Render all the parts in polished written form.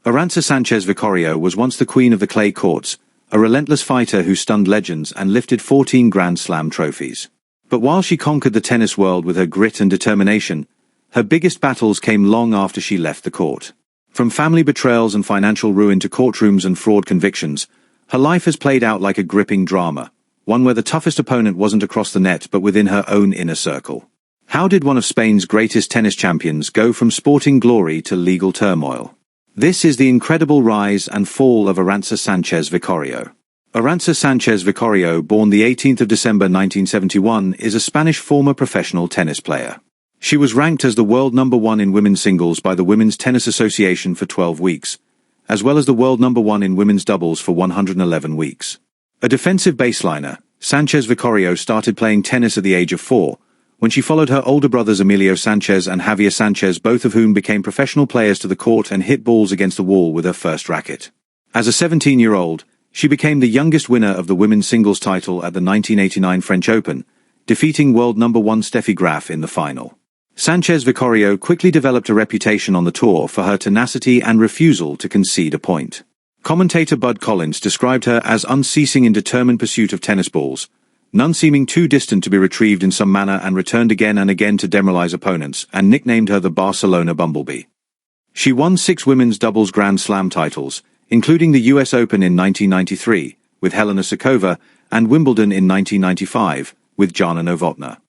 Arantxa Sánchez Vicario was once the queen of the clay courts, a relentless fighter who stunned legends and lifted 14 Grand Slam trophies. But while she conquered the tennis world with her grit and determination, her biggest battles came long after she left the court. From family betrayals and financial ruin to courtrooms and fraud convictions, her life has played out like a gripping drama, one where the toughest opponent wasn't across the net but within her own inner circle. How did one of Spain's greatest tennis champions go from sporting glory to legal turmoil? This is the incredible rise and fall of Arantxa Sánchez Vicario. Arantxa Sánchez Vicario, born the 18th of December 1971, is a Spanish former professional tennis player. She was ranked as the world number 1 in women's singles by the Women's Tennis Association for 12 weeks, as well as the world number 1 in women's doubles for 111 weeks. A defensive baseliner, Sánchez Vicario started playing tennis at the age of 4, when she followed her older brothers Emilio Sánchez and Javier Sánchez, both of whom became professional players, to the court and hit balls against the wall with her first racket. As a 17-year-old, she became the youngest winner of the women's singles title at the 1989 French Open, defeating world number 1 Steffi Graf in the final. Sánchez Vicario quickly developed a reputation on the tour for her tenacity and refusal to concede a point. Commentator Bud Collins described her as unceasing in determined pursuit of tennis balls, none seeming too distant to be retrieved in some manner and returned again and again to demoralize opponents, and nicknamed her the Barcelona Bumblebee. She won 6 women's doubles Grand Slam titles, including the US Open in 1993, with Helena Suková, and Wimbledon in 1995, with Jana Novotná.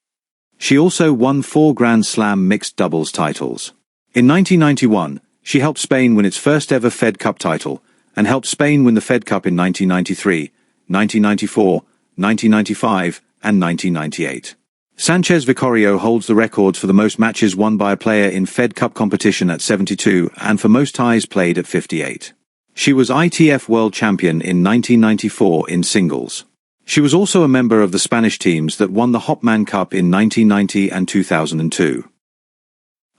She also won 4 Grand Slam mixed doubles titles. In 1991, she helped Spain win its first ever Fed Cup title, and helped Spain win the Fed Cup in 1993, 1994, 1995, and 1998. Sánchez Vicario holds the records for the most matches won by a player in Fed Cup competition at 72 and for most ties played at 58. She was ITF World Champion in 1994 in singles. She was also a member of the Spanish teams that won the Hopman Cup in 1990 and 2002.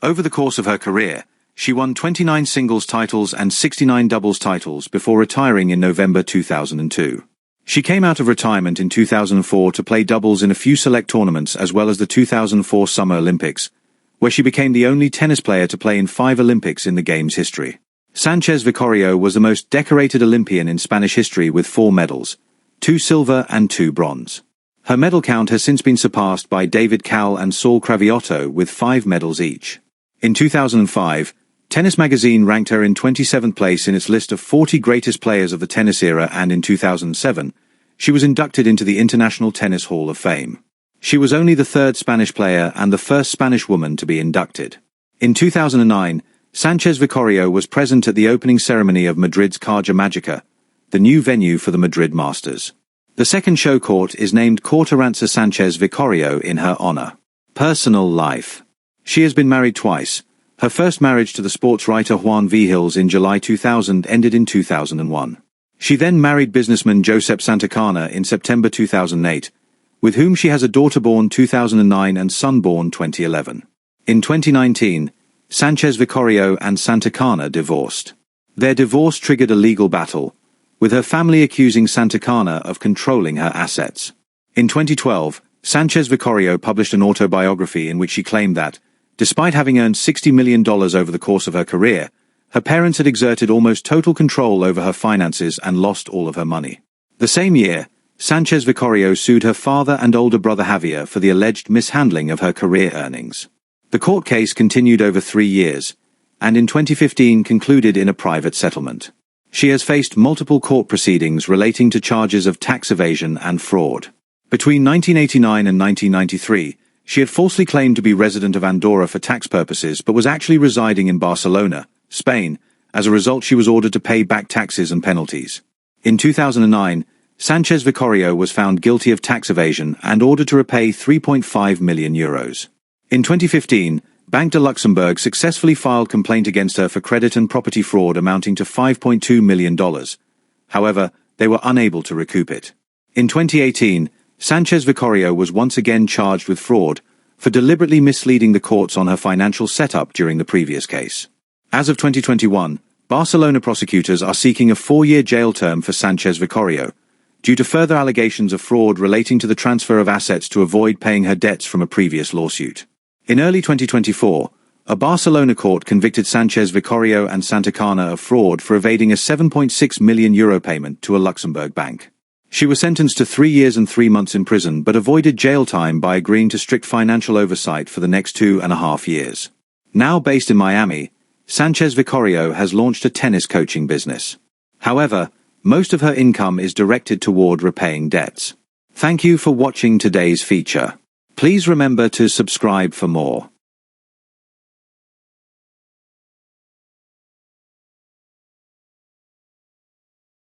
Over the course of her career, she won 29 singles titles and 69 doubles titles before retiring in November 2002. She came out of retirement in 2004 to play doubles in a few select tournaments as well as the 2004 Summer Olympics, where she became the only tennis player to play in 5 Olympics in the game's history. Sánchez Vicario was the most decorated Olympian in Spanish history with 4 medals, 2 silver and 2 bronze. Her medal count has since been surpassed by David Cowell and Saul Craviotto with 5 medals each. In 2005, Tennis Magazine ranked her in 27th place in its list of 40 greatest players of the tennis era, and in 2007, she was inducted into the International Tennis Hall of Fame. She was only the 3rd Spanish player and the 1st Spanish woman to be inducted. In 2009, Sánchez Vicario was present at the opening ceremony of Madrid's Caja Mágica, the new venue for the Madrid Masters. The second show court is named Court Arantxa Sánchez Vicario in her honor. Personal life. She has been married twice. Her first marriage to the sports writer Juan Vigils in July 2000 ended in 2001. She then married businessman Josep Santacana in September 2008, with whom she has a daughter born 2009 and son born 2011. In 2019, Sánchez Vicario and Santacana divorced. Their divorce triggered a legal battle, with her family accusing Santacana of controlling her assets. In 2012, Sánchez Vicario published an autobiography in which she claimed that, despite having earned $60 million over the course of her career, her parents had exerted almost total control over her finances and lost all of her money. The same year, Sánchez Vicario sued her father and older brother Javier for the alleged mishandling of her career earnings. The court case continued over 3 years, and in 2015 concluded in a private settlement. She has faced multiple court proceedings relating to charges of tax evasion and fraud. Between 1989 and 1993, she had falsely claimed to be resident of Andorra for tax purposes but was actually residing in Barcelona, Spain. As a result, she was ordered to pay back taxes and penalties. In 2009, Sánchez Vicario was found guilty of tax evasion and ordered to repay €3.5 million. In 2015, Banque de Luxembourg successfully filed complaint against her for credit and property fraud amounting to $5.2 million. However, they were unable to recoup it. In 2018, Sánchez Vicario was once again charged with fraud for deliberately misleading the courts on her financial setup during the previous case. As of 2021, Barcelona prosecutors are seeking a 4-year jail term for Sánchez Vicario, due to further allegations of fraud relating to the transfer of assets to avoid paying her debts from a previous lawsuit. In early 2024, A Barcelona court convicted Sánchez Vicario and Santacana of fraud for evading a €7.6 million payment to a Luxembourg bank. She was sentenced to 3 years and 3 months in prison but avoided jail time by agreeing to strict financial oversight for the next 2.5 years. Now based in Miami, Sánchez Vicario has launched a tennis coaching business. However, most of her income is directed toward repaying debts. Thank you for watching today's feature. Please remember to subscribe for more.